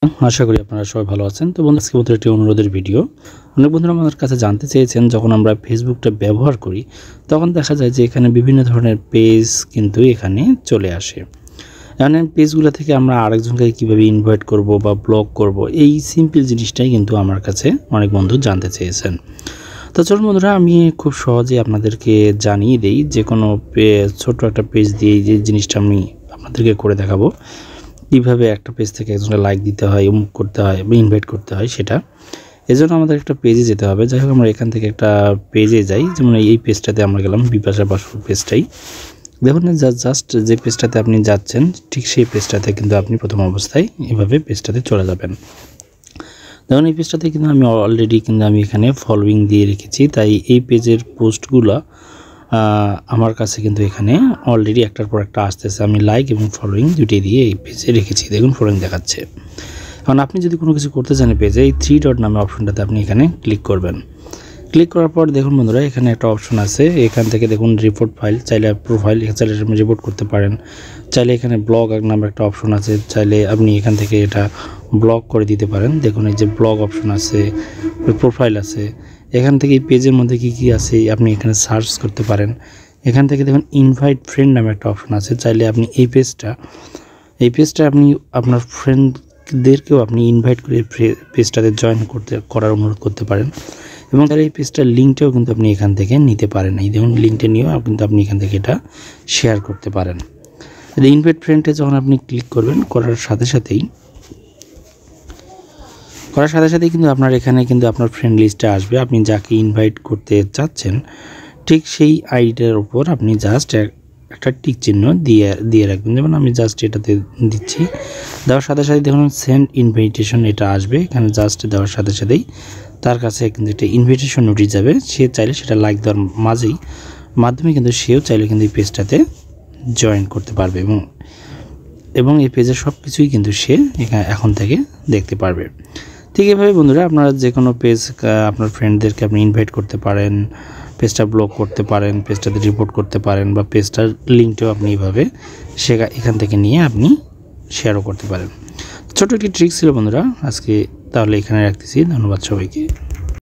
আশা করি আপনারা সবাই ভালো আছেন। তো বন্ধু, আজকে মতো একটি অনুরোধের ভিডিও। অনেক বন্ধুরা আমাদের কাছে জানতে চেয়েছেন, যখন আমরা ফেসবুকটা ব্যবহার করি তখন দেখা যায় যে এখানে বিভিন্ন ধরনের পেজ কিন্তু এখানে চলে আসে। এখানে পেজগুলো থেকে আমরা আরেকজনকে কীভাবে ইনভাইট করব বা ব্লক করব, এই সিম্পল জিনিসটাই কিন্তু আমার কাছে অনেক বন্ধু জানতে চেয়েছেন। তো চলুন বন্ধুরা, আমি খুব সহজেই আপনাদেরকে জানিয়ে দিই। যে কোনো ছোট্ট একটা পেজ দিয়ে যে জিনিসটা আমি আপনাদেরকে করে দেখাবো, কীভাবে একটা পেজ থেকে একজনকে লাইক দিতে হয়, মুভ করতে হয় বা ইনভাইট করতে হয় সেটা। এজন্য আমাদের একটা পেজে যেতে হবে। যাই হোক, আমরা এখান থেকে একটা পেজে যাই। যেমন এই পেজটাতে আমরা গেলাম, বিপাশা বাসুর পেজটাই। দেখুন, জাস্ট যে পেজটাতে আপনি যাচ্ছেন ঠিক সেই পেজটাতে কিন্তু আপনি প্রথম অবস্থায় এভাবে পেজটাতে চলে যাবেন। দেখুন, এই পেজটাতে কিন্তু আমি অলরেডি এখানে ফলোয়িং দিয়ে রেখেছি, তাই এই পেজের পোস্টগুলো আমার কাছে কিন্তু এখানে অলরেডি একটার পর একটা আসতেছে। আমি লাইক এবং ফলোয়িং দুটোই দিয়ে এই পেজে রেখেছি। দেখুন, ফলোয়িং দেখাচ্ছে। এখন আপনি যদি কোনো কিছু করতে চান পেজে, এই 3 ডট নামে অপশনটাতে আপনি এখানে ক্লিক করবেন। ক্লিক করার পর দেখুন বন্ধুরা, এখানে একটা অপশন আছে। এখান থেকে দেখুন রিপোর্ট ফাইল, চাইলে প্রোফাইল চাইলে আপনি রিপোর্ট করতে পারেন। চাইলে এখানে ব্লগ নামে একটা অপশন আছে, চাইলে আপনি এখান থেকে এটা ব্লক করে দিতে পারেন। দেখুন, এই যে ব্লগ অপশন আছে, প্রোফাইল আছে। এখান থেকে এই পেজের মধ্যে কী আছে আপনি এখানে সার্চ করতে পারেন। এখান থেকে দেখুন ইনভাইট ফ্রেন্ড নামে একটা অপশন আছে। চাইলে আপনি এই পেজটা আপনি আপনার ফ্রেন্ডদেরকেও আপনি ইনভাইট করে পেজটাতে করার অনুরোধ করতে পারেন। এবং তার এই পেজটার লিঙ্কটাও কিন্তু আপনি এখান থেকে নিতে পারেন। এই দেখুন, লিঙ্কটা নিয়েও কিন্তু আপনি এখান থেকে এটা শেয়ার করতে পারেন। ইনভাইট ফ্রেন্ডে যখন আপনি ক্লিক করবেন, করার সাথে সাথেই কিন্তু আপনার এখানে কিন্তু আপনার ফ্রেন্ড লিস্টে আসবে। আপনি যাকে ইনভাইট করতে চাচ্ছেন ঠিক সেই আইডিটার উপর আপনি জাস্ট একটা টিক চিহ্ন দিয়ে রাখবেন। যেমন আমি জাস্ট এটাতে দিচ্ছি। দেওয়ার সাথে সাথে দেখুন সেন্ড ইনভাইটেশন এটা আসবে। এখানে জাস্ট দেওয়ার সাথে সাথেই তার কাছে কিন্তু একটা ইনভিটেশন নোটিশ যাবে। সে চাইলে সেটা লাইক দেওয়ার মাধ্যমে কিন্তু সেও চাইলে কিন্তু এই পেজটাতে জয়েন করতে পারবে এবং এই পেজের সব কিছুই কিন্তু সে এখন থেকে দেখতে পারবে। ঠিক এভাবে বন্ধুরা, আপনারা যে কোনো পেজ আপনার ফ্রেন্ডদেরকে আপনি ইনভাইট করতে পারেন, পেজটা ব্লক করতে পারেন, পেজটাতে রিপোর্ট করতে পারেন, বা পেজটার লিঙ্কটাও আপনি এইভাবে এখান থেকে নিয়ে আপনি শেয়ারও করতে পারেন। ছোট একটি ট্রিক ছিল বন্ধুরা আজকে, তাহলে এখানে রাখতেছি। ধন্যবাদ সবাইকে।